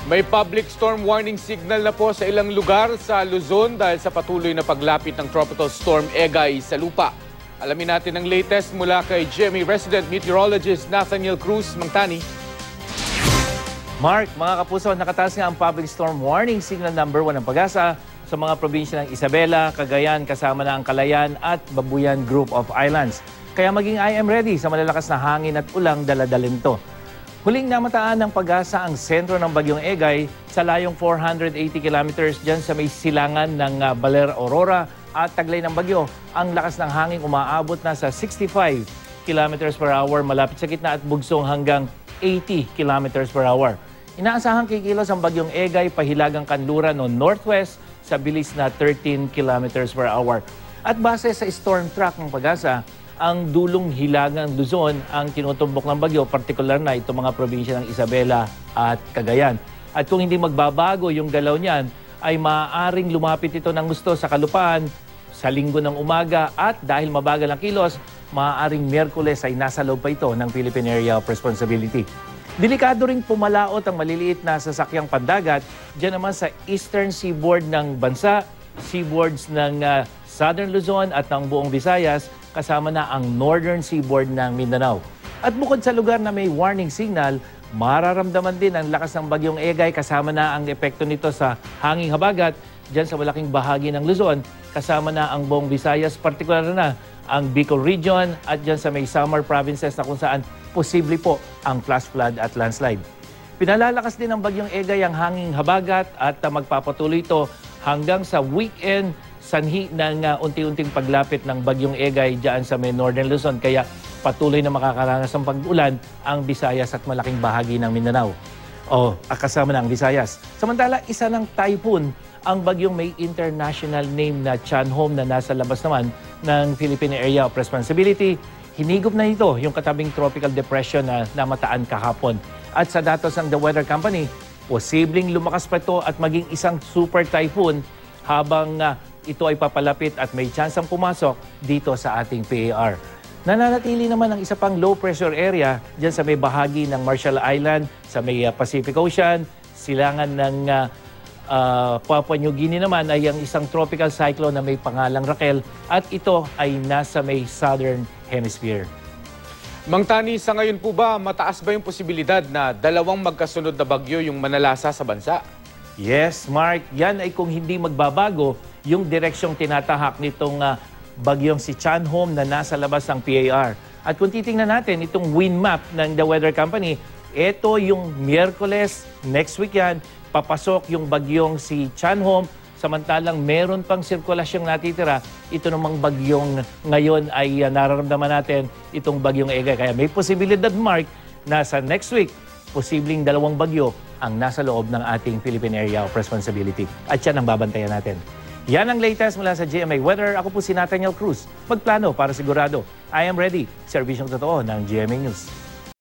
May public storm warning signal na po sa ilang lugar sa Luzon dahil sa patuloy na paglapit ng Tropical Storm Egay sa lupa. Alamin natin ang latest mula kay GMA resident meteorologist Nathaniel Cruz. Mangtani. Mark, mga kapuso, nakataas nga ang public storm warning signal number 1 ng Pag-asa sa mga probinsya ng Isabela, Cagayan, kasama na ang Calayan at Babuyan Group of Islands. Kaya maging I am ready sa malalakas na hangin at ulang dala-dalin to. Huling namataan ng Pag-asa ang sentro ng Bagyong Egay sa layong 480 kilometers dyan sa may silangan ng Baler Aurora at taglay ng bagyo. Ang lakas ng hangin umaabot na sa 65 kilometers per hour malapit sa gitna at bugsong hanggang 80 kilometers per hour. Inaasahang kikilos ang Bagyong Egay pahilagang kanluran o northwest sa bilis na 13 kilometers per hour. At base sa storm track ng Pag-asa, ang dulong hilagang Luzon ang tinutumbok ng bagyo, partikular na itong mga probinsya ng Isabela at Cagayan. At kung hindi magbabago yung galaw niyan, ay maaaring lumapit ito ng gusto sa kalupaan sa linggo ng umaga at dahil mabagal ang kilos, maaaring Miyerkules ay nasa loob pa ito ng Philippine Area of Responsibility. Delikado ring pumalaot ang maliliit na sasakyang pandagat dyan naman sa eastern seaboard ng bansa, seaboards ng Southern Luzon at ng buong Visayas, kasama na ang northern seaboard ng Mindanao. At bukod sa lugar na may warning signal, mararamdaman din ang lakas ng Bagyong Egay kasama na ang epekto nito sa hanging habagat dyan sa malaking bahagi ng Luzon, kasama na ang buong Visayas, partikular na ang Bicol Region at dyan sa may Samar provinces na kung saan posible po ang flash flood at landslide. Pinalalakas din ng Bagyong Egay ang hanging habagat at magpapatuloy ito hanggang sa weekend, sanhi ng unti-unting paglapit ng Bagyong Egay dyan sa may Northern Luzon. Kaya patuloy na makakaranas ng pag-ulan ang Visayas at malaking bahagi ng Mindanao. Kasama na ang Visayas. Samantala, isa ng typhoon ang bagyong may international name na Chanhom na nasa labas naman ng Philippine Area of Responsibility. Hinigop na ito yung katabing tropical depression na namataan kahapon. At sa datos ng The Weather Company, posibleng lumakas pa ito at maging isang super typhoon habang ito ay papalapit at may tsansang pumasok dito sa ating PAR. Nananatili naman ang isa pang low pressure area dyan sa may bahagi ng Marshall Island, sa may Pacific Ocean, silangan ng Papua New Guinea naman ay ang isang tropical cyclone na may pangalang Raquel at ito ay nasa may southern hemisphere. Mangtani, sa ngayon po ba, mataas ba yung posibilidad na dalawang magkasunod na bagyo yung manalasa sa bansa? Yes, Mark. Yan ay kung hindi magbabago yung direksyong tinatahak nitong bagyong si Chanhom na nasa labas ng PAR. At kung titingnan natin itong wind map ng The Weather Company, ito yung Miyerkules, next week yan, papasok yung bagyong si Chanhom, samantalang meron pang sirkulasyong natitira. Ito namang bagyong ngayon ay nararamdaman natin itong Bagyong Egay. Kaya may posibilidad, Mark, na sa next week, posibleng dalawang bagyo ang nasa loob ng ating Philippine Area of Responsibility. At yan ang babantayan natin. Yan ang latest mula sa GMA Weather. Ako po si Nathaniel Cruz. Magplano para sigurado. I am ready. Serbisyong totoo ng GMA News.